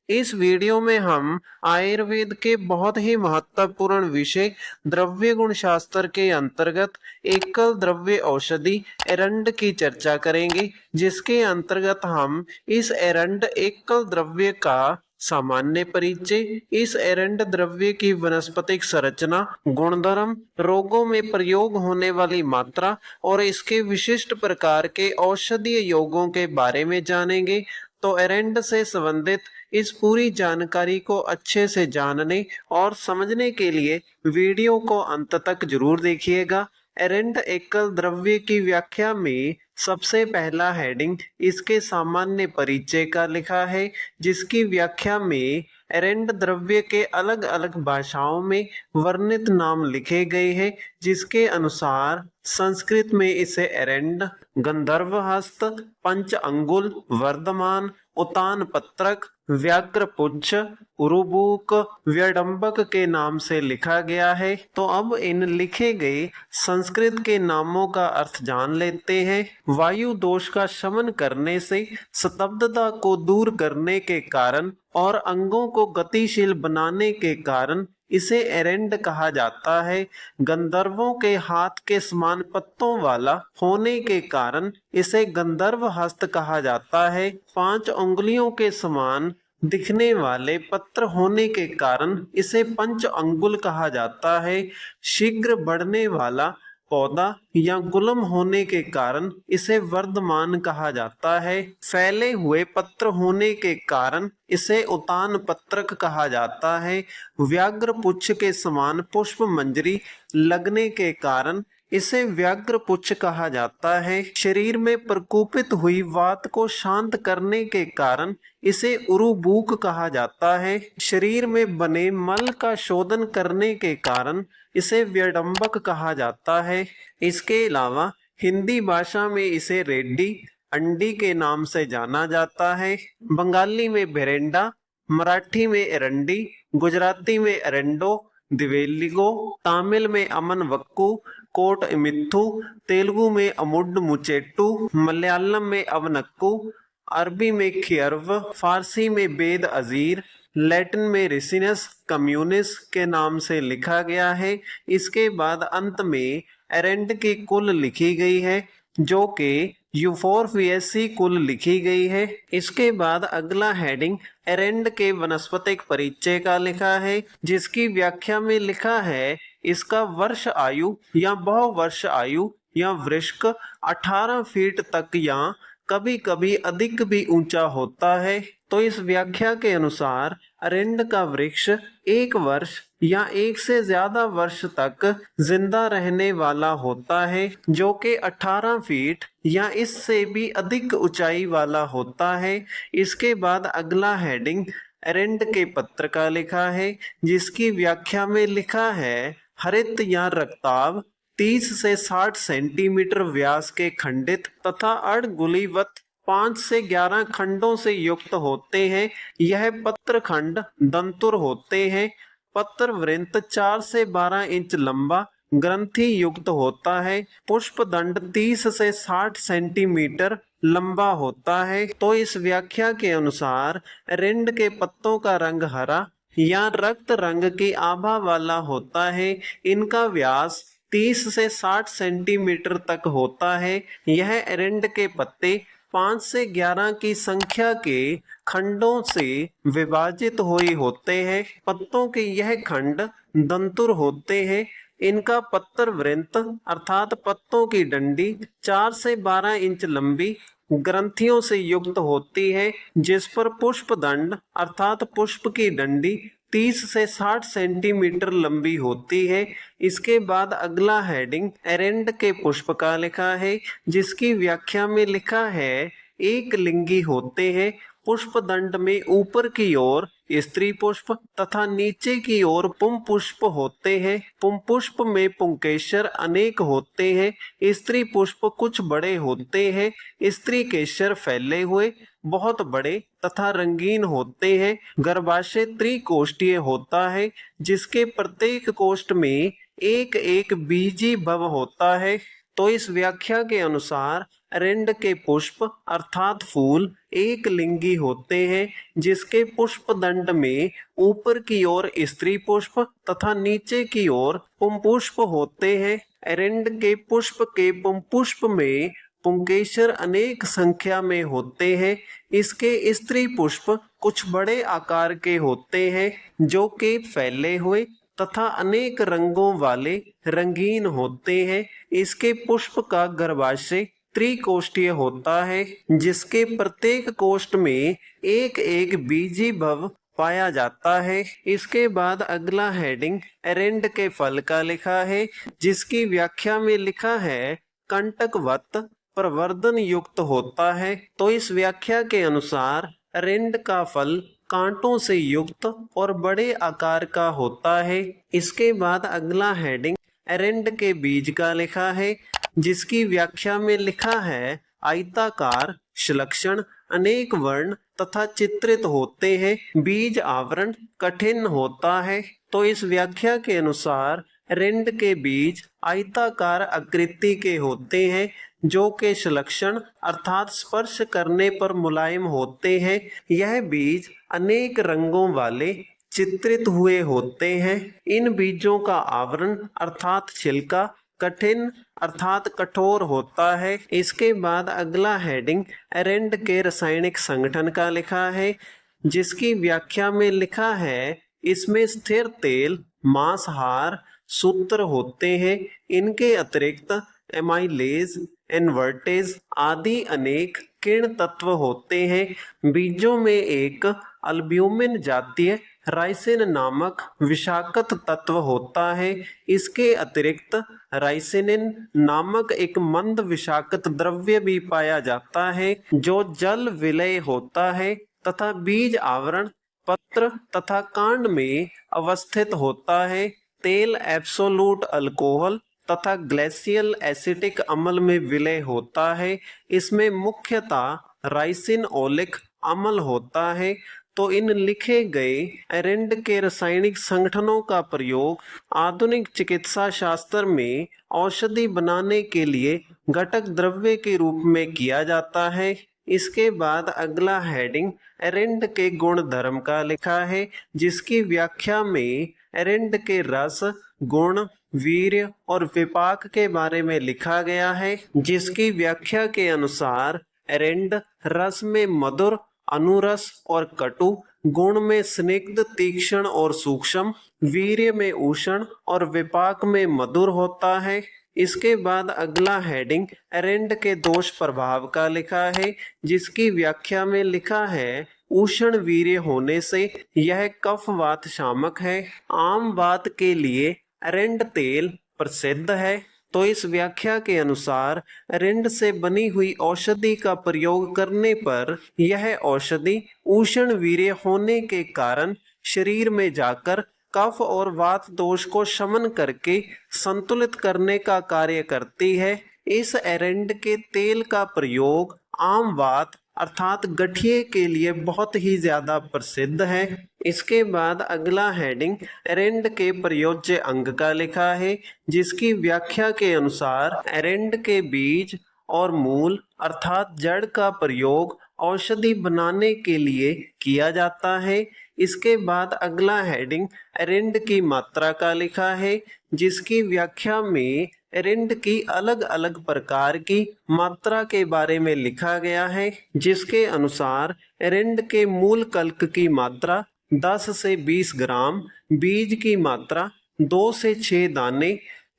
इस वीडियो में हम आयुर्वेद के बहुत ही महत्वपूर्ण विषय द्रव्य गुण शास्त्र के अंतर्गत एकल द्रव्य औषधि एरंड की चर्चा करेंगे, जिसके अंतर्गत हम इस एरंड एकल द्रव्य का सामान्य परिचय, इस एरंड द्रव्य की वनस्पतिक संरचना, गुणधर्म, रोगों में प्रयोग होने वाली मात्रा और इसके विशिष्ट प्रकार के औषधीय योगों के बारे में जानेंगे। तो एरंड से संबंधित इस पूरी जानकारी को अच्छे से जानने और समझने के लिए वीडियो को अंत तक जरूर देखिएगा। एरंड एकल द्रव्य की व्याख्या में सबसे पहला हेडिंग इसके सामान्य परिचय का लिखा है, जिसकी व्याख्या में एरंड द्रव्य के अलग अलग भाषाओं में वर्णित नाम लिखे गए हैं, जिसके अनुसार संस्कृत में इसे एरंड, गंधर्वहस्त, पंच अंगुल, वर्धमान, उतान पत्रक, व्याघ्रपुच्छ, उरुबूक, व्यडंबक के नाम से लिखा गया है। तो अब इन लिखे गए संस्कृत के नामों का अर्थ जान लेते हैं। वायु दोष का शमन करने से, स्तब्धता को दूर करने के कारण और अंगों को गतिशील बनाने के कारण इसे एरंड कहा जाता है। गंधर्वों के हाथ के समान पत्तों वाला होने के कारण इसे गंधर्व हस्त कहा जाता है। 5 उंगलियों के समान दिखने वाले पत्र होने के कारण इसे पंच अंगुल कहा जाता है। शीघ्र बढ़ने वाला पौधा या गुलम होने के कारण इसे वर्धमान कहा जाता है। फैले हुए पत्र होने के कारण इसे उतान पत्रक कहा जाता है। व्याघ्र पुच्छ के समान पुष्प मंजरी लगने के कारण इसे व्याघ्र पुच्छ कहा जाता है। शरीर में प्रकोपित हुई वात को शांत करने के कारण इसे उरुबूक कहा जाता है। शरीर में बने मल का शोधन करने के कारण इसे व्यडंबक कहा जाता है। इसके अलावा हिंदी भाषा में इसे रेड्डी, अंडी के नाम से जाना जाता है। बंगाली में बेरेंडा, मराठी में एरंडी, गुजराती में एरेंडो, दिवेलिगो, तमिल में अमन वक्कू, कोट मित्थु, तेलुगु में अमुड मुचेट्टू, मलयालम में अवनक्कू, अरबी में खियर्व, फारसी में बेद अजीर, लैटिन में रिसिनस कम्युनिस के नाम से लिखा गया है। इसके बाद अंत में एरेंड की कुल लिखी गई है, जो कि यूफोरफिएसी कुल लिखी गई है। इसके बाद अगला हेडिंग एरेंड के वनस्पतिक परिचय का लिखा है, जिसकी व्याख्या में लिखा है इसका वर्ष आयु या बहुवर्ष आयु या वृश्क 18 फीट तक या कभी कभी अधिक भी ऊंचा होता है। तो इस व्याख्या के अनुसार एरेंड का वृक्ष 1 वर्ष या 1 से ज्यादा वर्ष तक जिंदा रहने वाला होता है, जो कि 18 फीट या इससे भी अधिक ऊंचाई वाला होता है। इसके बाद अगला हेडिंग एरेंड के पत्र का लिखा है, जिसकी व्याख्या में लिखा है हरित या रक्ताभ 30 से 60 सेंटीमीटर व्यास के खंडित तथा अर्धगुलीवत 5 से 11 खंडों से युक्त होते हैं। यह पत्र खंड दंतुर होते हैं। पत्र वृंत 4 से 12 इंच लंबा ग्रंथि युक्त होता है। पुष्प दंड 30 से 60 सेंटीमीटर लंबा होता है। तो इस व्याख्या के अनुसार एरेंड के पत्तों का रंग हरा या रक्त रंग की आभा वाला होता है। इनका व्यास 30 से 60 सेंटीमीटर तक होता है। यह एरेंड के पत्ते 5 से 11 की संख्या के खंडों से विभाजित हुए होते हैं। पत्तों के यह खंड दंतुर होते हैं। इनका पत्र वृंत अर्थात पत्तों की डंडी 4 से 12 इंच लंबी ग्रंथियों से युक्त होती है, जिस पर पुष्प दंड अर्थात पुष्प की डंडी 30 से 60 सेंटीमीटर लंबी होती है। इसके बाद अगला हेडिंग एरेंड के पुष्प का लिखा है, जिसकी व्याख्या में लिखा है एक लिंगी होते हैं। पुष्प दंड में ऊपर की ओर स्त्री पुष्प तथा नीचे की ओर पुंपुष्प होते हैं। पुंपुष्प में पुंकेसर अनेक होते हैं। स्त्री पुष्प कुछ बड़े होते हैं। स्त्री केसर फैले हुए बहुत बड़े तथा रंगीन होते हैं। गर्भाशय त्रिकोष्ठीय होता है, जिसके प्रत्येक कोष्ठ में एक एक बीजी भव होता है। तो इस व्याख्या के अनुसार एरंड के पुष्प अर्थात फूल एक लिंगी होते हैं, जिसके पुष्प दंड में ऊपर की ओर स्त्री पुष्प तथा नीचे की ओर पुंपुष्प होते हैं। एरंड के पुष्प के पुंपुष्प में पुंकेसर अनेक संख्या में होते हैं। इसके स्त्री पुष्प कुछ बड़े आकार के होते हैं, जो कि फैले हुए तथा अनेक रंगों वाले रंगीन होते हैं। इसके पुष्प का गर्भाशय त्रिकोष्ठीय होता है, जिसके प्रत्येक कोष्ठ में एक एक बीजी भव पाया जाता है। इसके बाद अगला हेडिंग एरंड के फल का लिखा है, जिसकी व्याख्या में लिखा है कंटकवत प्रवर्धन युक्त होता है। तो इस व्याख्या के अनुसार एरंड का फल कांटों से युक्त और बड़े आकार का होता है। इसके बाद अगला हेडिंग एरंड के बीज का लिखा है, जिसकी व्याख्या में लिखा है आयताकार श्लक्षण अनेक वर्ण तथा चित्रित होते हैं। बीज आवरण कठिन होता है। तो इस व्याख्या के अनुसार एरंड के बीज आयताकार आकृति के होते हैं, जो के श्लक्षण अर्थात स्पर्श करने पर मुलायम होते हैं। यह बीज अनेक रंगों वाले चित्रित हुए होते हैं। इन बीजों का आवरण अर्थात छिलका कठिन अर्थात कठोर होता है। इसके बाद अगला हेडिंग एरंड के रासायनिक संगठन का लिखा है, जिसकी व्याख्या में लिखा है इसमें स्थिर तेल मांसहार सूत्र होते हैं। इनके अतिरिक्त एमाइलेज इन्वर्टेज आदि अनेक किरण तत्व होते हैं। बीजों में एक अल्ब्यूमिन जातीय राइसिन नामक विषाक्त तत्व होता है। इसके अतिरिक्त राइसिनिन नामक एक मंद विषाक्त द्रव्य भी पाया जाता है, जो जल विलय होता है तथा बीज आवरण पत्र तथा कांड में अवस्थित होता है। तेल एब्सोलूट अल्कोहल तथा ग्लेशियल एसिटिक अम्ल में विलय होता है। इसमें मुख्यतः राइसिन ओलिक अम्ल होता है। तो इन लिखे गए एरंड के रासायनिक संगठनों का प्रयोग आधुनिक चिकित्सा शास्त्र में औषधि बनाने के लिए घटक द्रव्य के रूप में किया जाता है। इसके बाद अगला हेडिंग एरंड के गुण धर्म का लिखा है, जिसकी व्याख्या में एरंड के रस गुण वीर्य और विपाक के बारे में लिखा गया है। जिसकी व्याख्या के अनुसार एरंड रस में मधुर अनुरस और कटु, गुण में स्निग्ध तीक्ष्ण और सूक्ष्म, वीर्य में उष्ण और विपाक में मधुर होता है। इसके बाद अगला हेडिंग एरंड के दोष प्रभाव का लिखा है, जिसकी व्याख्या में लिखा है उष्ण वीर्य होने से यह कफ वात शामक है। आम वात के लिए एरंड तेल प्रसिद्ध है। तो इस व्याख्या के अनुसार एरंड से बनी हुई औषधि का प्रयोग करने पर यह औषधि उष्ण वीर्य होने के कारण शरीर में जाकर कफ और वात दोष को शमन करके संतुलित करने का कार्य करती है। इस एरंड के तेल का प्रयोग आम वात अर्थात गठिए के लिए बहुत ही ज्यादा प्रसिद्ध है। इसके बाद अगला हेडिंग एरंड के प्रयोज्य अंग का लिखा है, जिसकी व्याख्या के अनुसार एरंड के बीज और मूल अर्थात जड़ का प्रयोग औषधि बनाने के लिए किया जाता है। इसके बाद अगला हेडिंग एरंड की मात्रा का लिखा है, जिसकी व्याख्या में एरंड की अलग अलग प्रकार की मात्रा के बारे में लिखा गया है। जिसके अनुसार एरंड के मूल कल्क की मात्रा 10 से 20 ग्राम, बीज की मात्रा 2 से 6 दाने,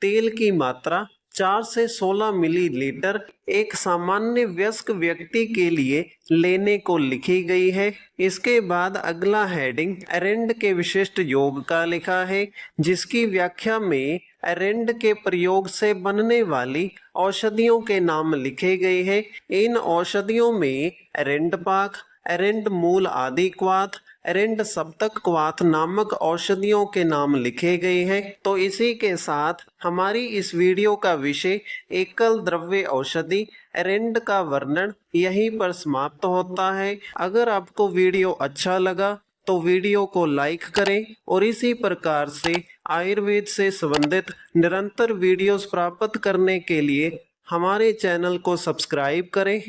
तेल की मात्रा 4 से 16 मिलीलीटर एक सामान्य वयस्क व्यक्ति के लिए लेने को लिखी गई है। इसके बाद अगला हेडिंग एरंड के विशिष्ट योग का लिखा है, जिसकी व्याख्या में एरंड के प्रयोग से बनने वाली औषधियों के नाम लिखे गए हैं। इन औषधियों में एरंड पाक, एरंड मूल आदि क्वाथ, एरंड सप्तक क्वाथ नामक औषधियों के नाम लिखे गए हैं। तो इसी के साथ हमारी इस वीडियो का विषय एकल द्रव्य औषधि एरंड का वर्णन यहीं पर समाप्त होता है। अगर आपको वीडियो अच्छा लगा तो वीडियो को लाइक करें और इसी प्रकार से आयुर्वेद से संबंधित निरंतर वीडियोस प्राप्त करने के लिए हमारे चैनल को सब्सक्राइब करें